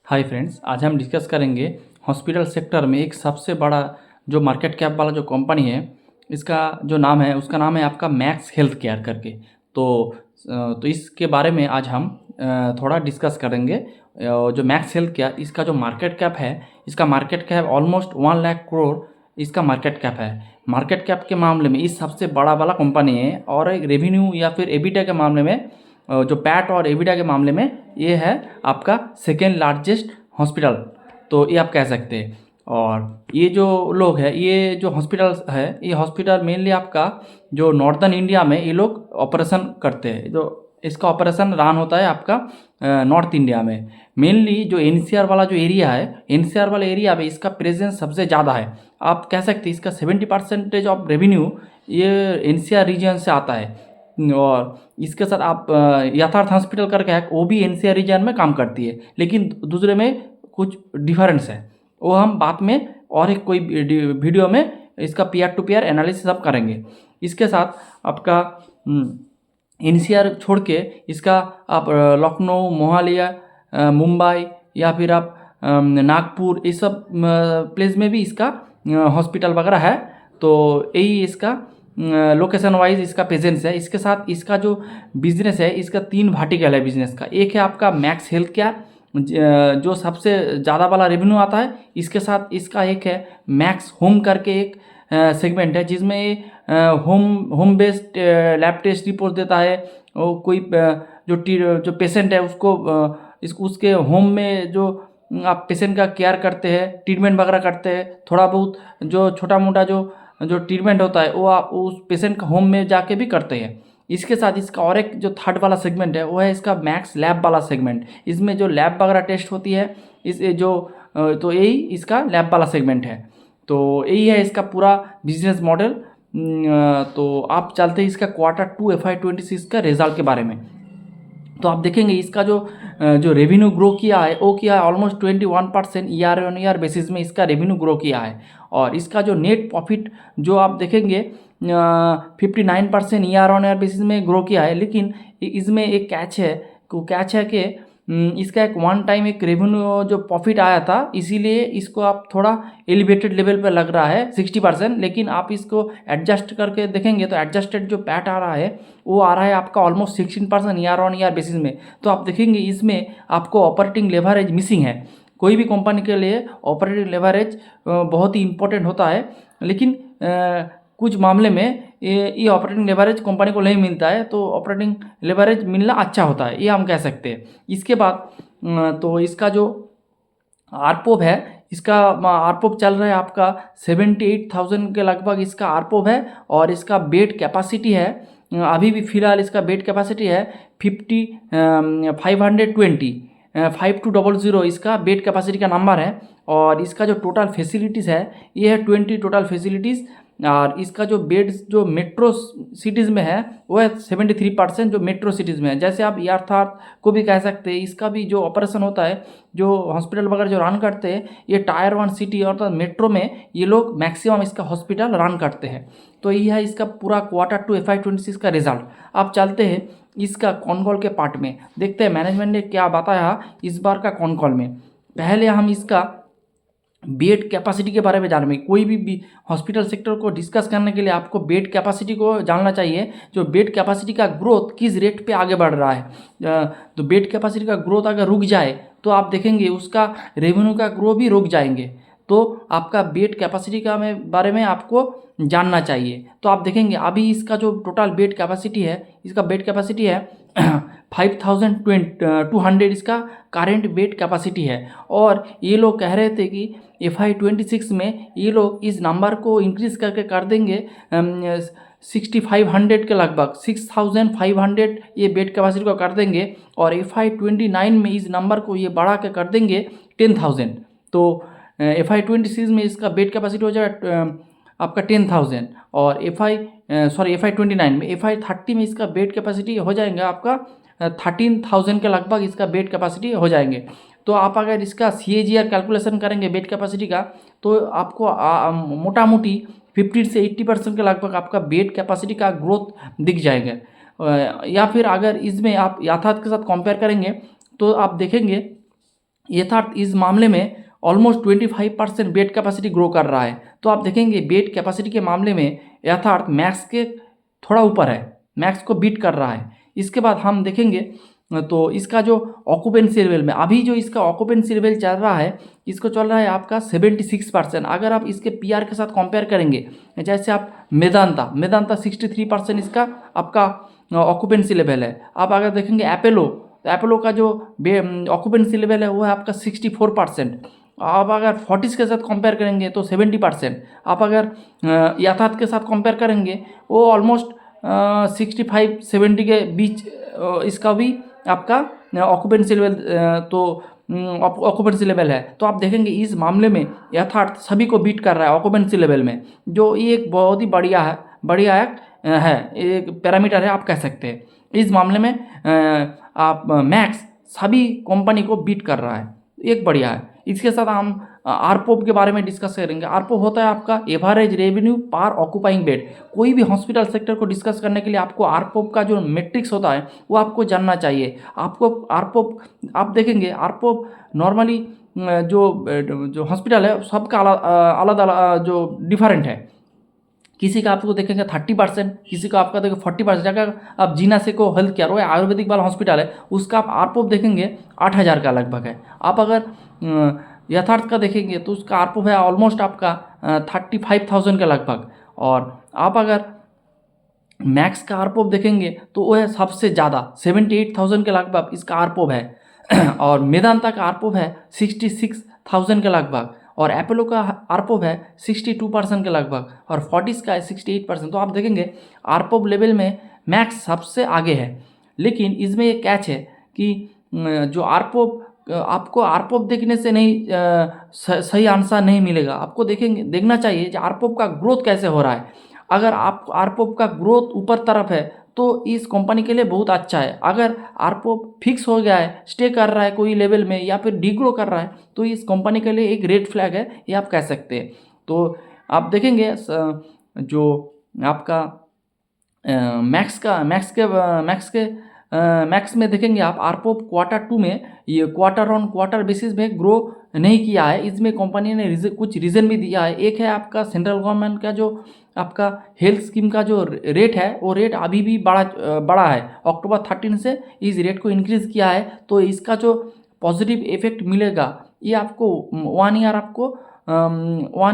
Hi friends, आज हम discuss करेंगे हॉस्पिटल सेक्टर में एक सबसे बड़ा जो मार्केट कैप वाला जो कंपनी है, इसका जो नाम है उसका नाम है आपका मैक्स हेल्थ केयर करके। तो इसके बारे में आज हम थोड़ा डिस्कस करेंगे। जो मैक्स हेल्थ केयर, इसका जो मार्केट कैप है, इसका market cap almost 1 lakh crore इसका मार्केट कैप है। मार्केट कैप के मामले में इस सबसे बड़ा वाला कंपनी है, और एक रेवेन्यू या फिर एबिटा के मामले में, जो पैट और एबिटा के मामले में ये है आपका सेकेंड लार्जेस्ट हॉस्पिटल, तो ये आप कह सकते हैं। और ये जो लोग हैं, ये जो हॉस्पिटल है, ये हॉस्पिटल मेनली आपका जो नॉर्दर्न इंडिया में ये लोग ऑपरेशन करते हैं। जो इसका ऑपरेशन रन होता है आपका नॉर्थ इंडिया में। मेनली जो एनसीआर वाला जो एरिया है, एनसीआर वाला एरिया में इसका प्रेजेंस सबसे ज़्यादा है। आप कह सकते हैं इसका 70% ऑफ रेवेन्यू ये एनसीआर रीजन से आता है। और इसके साथ आप यथार्थ हॉस्पिटल करके है, वो भी एनसीआर रीजन में काम करती है, लेकिन दूसरे में कुछ डिफरेंस है, वो हम बाद में और एक कोई वीडियो में इसका पीयर टू पीयर एनालिसिस आप करेंगे। इसके साथ आपका एनसीआर छोड़ के इसका आप लखनऊ, मोहाली, मुंबई या फिर आप नागपुर, ये सब प्लेस में भी इसका हॉस्पिटल वगैरह है। तो यही इसका लोकेशन वाइज इसका प्रेजेंस है। इसके साथ इसका जो बिजनेस है, इसका 3 वर्टिकल है बिजनेस का। एक है आपका मैक्स हेल्थ केयर, जो सबसे ज़्यादा वाला रेवेन्यू आता है। इसके साथ इसका एक है मैक्स होम करके एक सेगमेंट है, जिसमें home based lab test report देता है। और कोई जो पेशेंट है उसको उसके होम में जो आप पेशेंट का केयर करते हैं, ट्रीटमेंट वगैरह करते हैं। थोड़ा बहुत जो छोटा मोटा जो ट्रीटमेंट होता है वो आप उस पेशेंट का होम में जाके भी करते हैं। इसके साथ इसका और एक जो थर्ड वाला सेगमेंट है, वो है इसका मैक्स लैब वाला सेगमेंट। इसमें जो लैब वगैरह टेस्ट होती है, इस जो तो यही इसका लैब वाला सेगमेंट है। तो यही है इसका पूरा बिजनेस मॉडल। तो आप चलते हैं इसका Q2 FY26 का रिजल्ट के बारे में। तो आप देखेंगे इसका जो रेवेन्यू ग्रो किया है, वो किया है almost 21% year on year basis में इसका रेवेन्यू ग्रो किया है। और इसका जो नेट प्रॉफिट जो आप देखेंगे 59% ईयर ऑन ईयर बेसिस में ग्रो किया है। लेकिन इसमें एक कैच है कि इसका एक वन टाइम एक रेवेन्यू जो प्रॉफिट आया था, इसीलिए इसको आप थोड़ा एलिवेटेड लेवल पर लग रहा है 60%। लेकिन आप इसको एडजस्ट करके देखेंगे तो एडजस्टेड जो पैट आ रहा है वो आ रहा है आपका almost 16% year on year basis में। तो आप देखेंगे इसमें आपको ऑपरेटिंग लेवरेज मिसिंग है। कोई भी कंपनी के लिए ऑपरेटिंग लेवरेज बहुत ही इंपॉर्टेंट होता है, लेकिन कुछ मामले में ये ऑपरेटिंग लेवरेज कंपनी को नहीं मिलता है, तो ऑपरेटिंग लेवरेज मिलना अच्छा होता है, ये हम कह सकते हैं। इसके बाद तो इसका जो आरपोब है, इसका आरपोब चल रहा है आपका 78,000 के लगभग इसका आरपोब है। और इसका बेड कैपेसिटी है, अभी भी फिलहाल इसका बेड कैपेसिटी है 5200 इसका बेड कैपेसिटी का नंबर है। और इसका जो टोटल फैसिलिटीज़ है, ये है 20 टोटल फैसिलिटीज़। और इसका जो बेड्स जो मेट्रो सिटीज़ में है वो है 73% जो मेट्रो सिटीज़ में है। जैसे आप यथार्थ को भी कह सकते हैं, इसका भी जो ऑपरेशन होता है, जो हॉस्पिटल वगैरह जो रन करते हैं, ये टायर 1 सिटी अर्थात मेट्रो में ये लोग मैक्सिमम इसका हॉस्पिटल रन करते हैं। तो ये है इसका पूरा Q2 FY26 का रिजल्ट। आप चलते हैं इसका कॉन कॉल के पार्ट में, देखते हैं मैनेजमेंट ने क्या बताया इस बार का कॉन कॉल में। पहले हम इसका बेड कैपेसिटी के बारे में जानेंगे। कोई भी हॉस्पिटल सेक्टर को डिस्कस करने के लिए आपको बेड कैपेसिटी को जानना चाहिए। जो बेड कैपेसिटी का ग्रोथ किस रेट पे आगे बढ़ रहा है, तो बेड कैपेसिटी का ग्रोथ अगर रुक जाए तो आप देखेंगे उसका रेवेन्यू का ग्रो भी रुक जाएंगे। तो आपका बेड कैपेसिटी का बारे में आपको जानना चाहिए। तो आप देखेंगे अभी इसका जो टोटल बेड कैपेसिटी है, इसका बेड कैपेसिटी है 5200 इसका करेंट बेड कैपेसिटी है। और ये लोग कह रहे थे कि FY26 में ये लोग इस नंबर को इंक्रीज करके कर देंगे 6500 के लगभग, 6500 ये बेड कैपेसिटी को कर देंगे। और FY29 में इस नंबर को ये बढ़ा के कर देंगे 10,000। तो FY26 में इसका बेड कैपेसिटी हो जाएगा आपका 10,000। और FY29 में, FY30 में इसका बेड कैपेसिटी हो जाएगा आपका 13,000 के लगभग इसका बेड कैपेसिटी हो जाएंगे। तो आप अगर इसका CAGR कैलकुलेशन करेंगे बेड कैपेसिटी का, तो आपको मोटा मोटी 50 से 80% के लगभग आपका बेड कैपेसिटी का ग्रोथ दिख जाएगा। या फिर अगर इसमें आप यथार्थ के साथ कंपेयर करेंगे तो आप देखेंगे यथार्थ इस मामले में ऑलमोस्ट 25% बेड कैपेसिटी ग्रो कर रहा है। तो आप देखेंगे बेड कैपेसिटी के मामले में यथार्थ मैक्स के थोड़ा ऊपर है, मैक्स को बीट कर रहा है। इसके बाद हम देखेंगे तो इसका जो ऑक्यूपेंसी लेवल में अभी जो इसका ऑक्यूपेंसी लेवल चल रहा है, इसको चल रहा है आपका 76%। अगर आप इसके पीआर के साथ कंपेयर करेंगे, जैसे आप मेदांता 63% इसका आपका ऑक्यूपेंसी लेवल है। आप अगर देखेंगे अपोलो, तो अपोलो का जो ऑक्यूपेंसी लेवल है वो है आपका 64%। आप अगर फोर्टिस के साथ कंपेयर करेंगे तो 70%। आप अगर यथार्थ के साथ कंपेयर करेंगे वो ऑलमोस्ट 65-70 के बीच इसका भी आपका ऑक्यूपेंसी लेवल तो ऑक्यूपेंसी लेवल है। तो आप देखेंगे इस मामले में यथार्थ सभी को बीट कर रहा है ऑक्यूपेंसी लेवल में, जो ये एक बहुत ही बढ़िया एक पैरामीटर है आप कह सकते हैं। इस मामले में आप मैक्स सभी कंपनी को बीट कर रहा है, एक बढ़िया है। इसके साथ हम आरपोप के बारे में डिस्कस करेंगे। आरपोप होता है आपका एवरेज रेवेन्यू पर ऑक्यूपाइंग बेड। कोई भी हॉस्पिटल सेक्टर को डिस्कस करने के लिए आपको आरपोप का जो मैट्रिक्स होता है वो आपको जानना चाहिए। आपको आरपोप आप देखेंगे आरपोप नॉर्मली जो हॉस्पिटल है सबका अलग अलग जो डिफरेंट है। किसी का आपको देखेंगे 30%, किसी का आपका देखेंगे 40%। अगर आप जीना से को हेल्थ केयर वो आयुर्वेदिक वाला हॉस्पिटल है, उसका आप आरपोप देखेंगे 8,000 का लगभग है। आप अगर यथार्थ का देखेंगे तो उसका आरपोप है ऑलमोस्ट आपका 35,000 के लगभग। और आप अगर मैक्स का आरपोप देखेंगे तो वो है सबसे ज़्यादा 78,000 के लगभग इसका आरपोप है। और मेदांता का आरपोप है 66,000 के लगभग। और अपोलो का आरपोप है 62% के लगभग। और फोर्टिस का है 68%। तो आप देखेंगे आरपोप लेवल में मैक्स सबसे आगे है। लेकिन इसमें एक कैच है कि जो आरपोप आपको आरपोप देखने से नहीं सही आंसर नहीं मिलेगा। आपको देखना चाहिए कि आरपोप का ग्रोथ कैसे हो रहा है। अगर आप आरपोप का ग्रोथ ऊपर तरफ है तो इस कंपनी के लिए बहुत अच्छा है। अगर आरपोप फिक्स हो गया है, स्टे कर रहा है कोई लेवल में या फिर डिग्रो कर रहा है, तो इस कंपनी के लिए एक रेड फ्लैग है, ये आप कह सकते हैं। तो आप देखेंगे जो आपका मैक्स में देखेंगे आप आरपोप Q2 में ये क्वार्टर ऑन क्वार्टर बेसिस में ग्रो नहीं किया है। इसमें कंपनी ने कुछ रीज़न भी दिया है। एक है आपका सेंट्रल गवर्नमेंट का जो आपका हेल्थ स्कीम का जो रेट है वो रेट अभी भी बड़ा है। अक्टूबर 13 से इस रेट को इंक्रीज़ किया है। तो इसका जो पॉजिटिव इफेक्ट मिलेगा ये आपको 1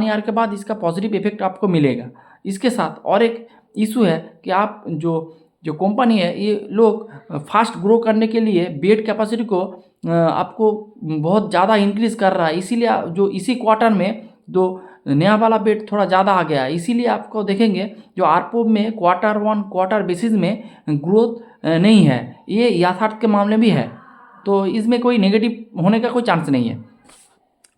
ईयर के बाद इसका पॉजिटिव इफेक्ट आपको मिलेगा। इसके साथ और एक इशू है कि आप जो कंपनी है ये लोग फास्ट ग्रो करने के लिए बेड कैपेसिटी को आपको बहुत ज़्यादा इंक्रीज़ कर रहा है। इसीलिए जो इसी क्वार्टर में जो नया वाला बेड थोड़ा ज़्यादा आ गया है। इसीलिए आपको देखेंगे जो आरपोप में क्वार्टर बेसिस में ग्रोथ नहीं है, ये यथार्थ के मामले भी है। तो इसमें कोई नेगेटिव होने का कोई चांस नहीं है।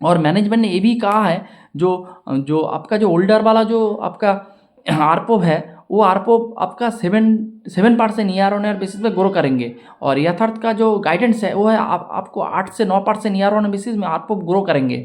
और मैनेजमेंट ने ये भी कहा है जो आपका जो ओल्डर वाला जो आपका आरपोप है वो आरपोप आपका 7% ईयर ऑन ईयर बेसिस पे ग्रो करेंगे। और यथार्थ का जो गाइडेंस है वो है आपको 8 से 9% ईयर ऑन बेसिस में आरपोप ग्रो करेंगे।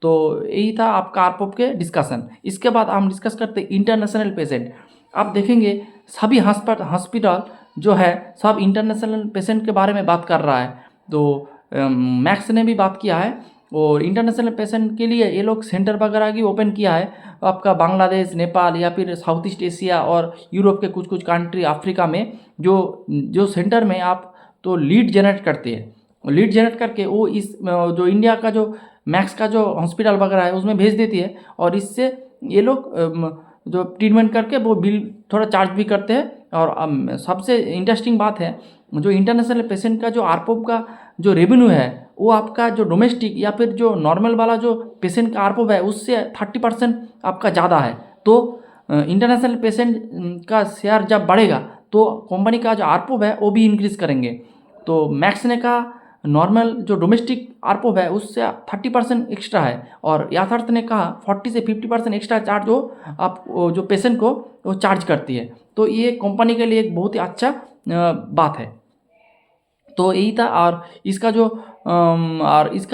तो यही था आपका आरपोप के डिस्कशन। इसके बाद हम डिस्कस करते हैं इंटरनेशनल पेशेंट। आप देखेंगे सभी हॉस्पिटल जो है सब इंटरनेशनल पेशेंट के बारे में बात कर रहा है। तो मैक्स ने भी बात किया है और इंटरनेशनल पेशेंट के लिए ये लोग सेंटर वगैरह भी ओपन किया है। आपका बांग्लादेश, नेपाल या फिर साउथ ईस्ट एशिया और यूरोप के कुछ कंट्री, अफ्रीका में जो सेंटर में आप तो लीड जनरेट करते हैं। लीड जनरेट करके वो इस जो इंडिया का जो मैक्स का जो हॉस्पिटल वगैरह है उसमें भेज देती है। और इससे ये लोग जो ट्रीटमेंट करके वो बिल थोड़ा चार्ज भी करते हैं। और सबसे इंटरेस्टिंग बात है जो इंटरनेशनल पेशेंट का जो आरपोप का जो रेवेन्यू है वो आपका जो डोमेस्टिक या फिर जो नॉर्मल वाला जो पेशेंट का आरपोप है उससे 30% आपका ज़्यादा है। तो इंटरनेशनल पेशेंट का शेयर जब बढ़ेगा तो कंपनी का जो आरपोप है वो भी इंक्रीज़ करेंगे। तो मैक्स ने कहा नॉर्मल जो डोमेस्टिक आरपोप है उससे 30% एक्स्ट्रा है। और यथार्थ ने कहा 40 से 50% एक्स्ट्रा चार्ज हो आप जो पेशेंट को वो चार्ज करती है। तो ये कंपनी के लिए एक बहुत ही अच्छा बात है। तो यही था। और इसका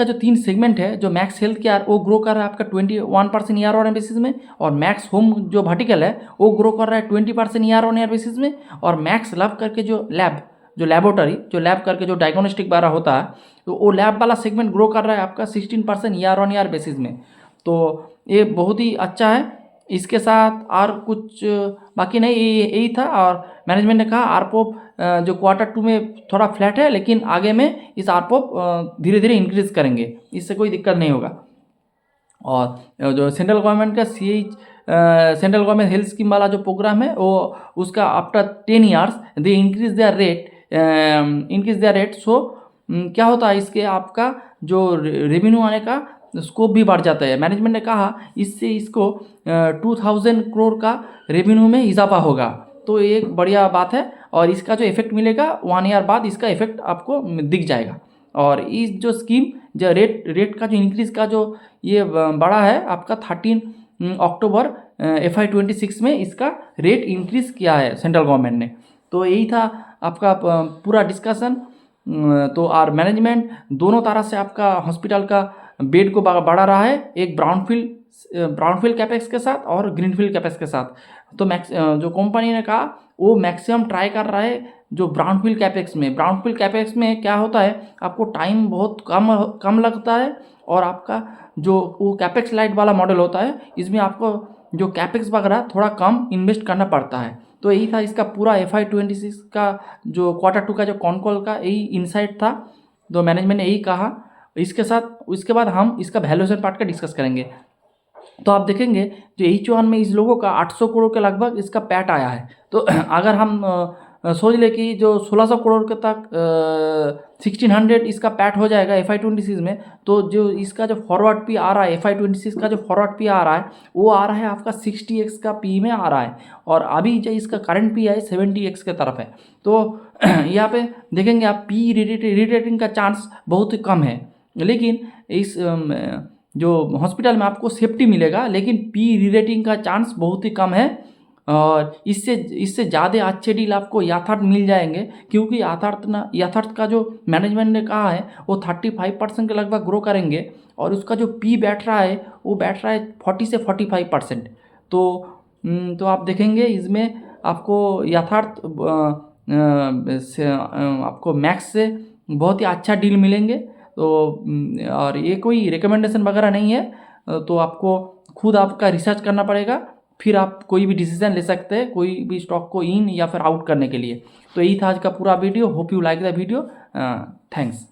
जो 3 सेगमेंट है जो मैक्स हेल्थ केयर वो ग्रो कर रहा है आपका 21% ईयर ऑन ईयर बेसिस में। और मैक्स होम जो वर्टिकल है वो ग्रो कर रहा है 20% ईयर ऑन ईयर बेसिस में। और मैक्स लैब करके जो लैब जो लेबोरेटरी जो लैब करके जो डायग्नोस्टिक वगैरह होता है, तो वो लैब वाला सेगमेंट ग्रो कर रहा है आपका 16% ईयर ऑन ईयर बेसिस में। तो ये बहुत ही अच्छा है। इसके साथ और कुछ बाकी नहीं, यही था। और मैनेजमेंट ने कहा आरपोप जो क्वार्टर 2 में थोड़ा फ्लैट है, लेकिन आगे में इस आरपोप धीरे धीरे इंक्रीज करेंगे, इससे कोई दिक्कत नहीं होगा। और जो सेंट्रल गवर्नमेंट का सेंट्रल गवर्नमेंट हेल्थ स्कीम वाला जो प्रोग्राम है, वो उसका after 10 years they increase their rate. So क्या होता है, इसके आपका जो रेवेन्यू आने का स्कोप भी बढ़ जाता है। मैनेजमेंट ने कहा इससे इसको 2000 करोड़ का रेवेन्यू में इजाफा होगा, तो ये एक बढ़िया बात है। और इसका जो इफेक्ट मिलेगा 1 ईयर बाद इसका इफेक्ट आपको दिख जाएगा। और इस जो स्कीम जो रेट का जो इंक्रीज का जो ये बढ़ा है आपका 13 अक्टूबर FY26 में इसका रेट इंक्रीज किया है सेंट्रल गवर्नमेंट ने। तो यही था आपका पूरा डिस्कशन। तो और मैनेजमेंट दोनों तरह से आपका हॉस्पिटल का बेड को बढ़ा रहा है, एक ब्राउनफील्ड कैपेक्स के साथ और ग्रीनफील्ड कैपेक्स के साथ। तो जो कंपनी ने कहा वो मैक्सिमम ट्राई कर रहा है जो ब्राउनफील्ड कैपेक्स में क्या होता है, आपको टाइम बहुत कम लगता है। और आपका जो वो कैपेक्स लाइट वाला मॉडल होता है, इसमें आपको जो कैपेक्स वगैरह थोड़ा कम इन्वेस्ट करना पड़ता है। तो यही था इसका पूरा FY26 का जो क्वार्टर 2 का जो कॉल का यही इनसाइट था। तो मैनेजमेंट ने यही कहा। इसके बाद हम इसका वैल्यूएशन पार्ट का डिस्कस करेंगे। तो आप देखेंगे जो H1 में इस लोगों का 800 करोड़ के लगभग इसका पैट आया है। तो अगर हम सोच ले कि जो 1600 करोड़ के तक 1600 इसका पैट हो जाएगा FY26 में, तो जो इसका जो फॉरवर्ड पी आ रहा है FY26 का जो फॉरवर्ड पी आ रहा है, वो आ रहा है आपका 60x का पी में आ रहा है। और अभी जो इसका करंट पी है 70x के तरफ है। तो यहाँ पे देखेंगे आप पी रीरेटिंग का चांस बहुत ही कम है, लेकिन इस जो हॉस्पिटल में आपको सेफ्टी मिलेगा, लेकिन पी रीरेटिंग का चांस बहुत ही कम है। और इससे ज़्यादा अच्छे डील आपको याथार्थ मिल जाएंगे, क्योंकि याथार्थ का जो मैनेजमेंट ने कहा है वो 35% के लगभग ग्रो करेंगे। और उसका जो पी बैठ रहा है वो बैठ रहा है 40 से 45%। तो आप देखेंगे इसमें आपको याथार्थ आपको मैक्स से बहुत ही अच्छा डील मिलेंगे। तो और ये कोई रिकमेंडेशन वगैरह नहीं है, तो आपको खुद आपका रिसर्च करना पड़ेगा, फिर आप कोई भी डिसीजन ले सकते हैं कोई भी स्टॉक को इन या फिर आउट करने के लिए। तो यही था आज का पूरा video. Hope you like the video. Thanks.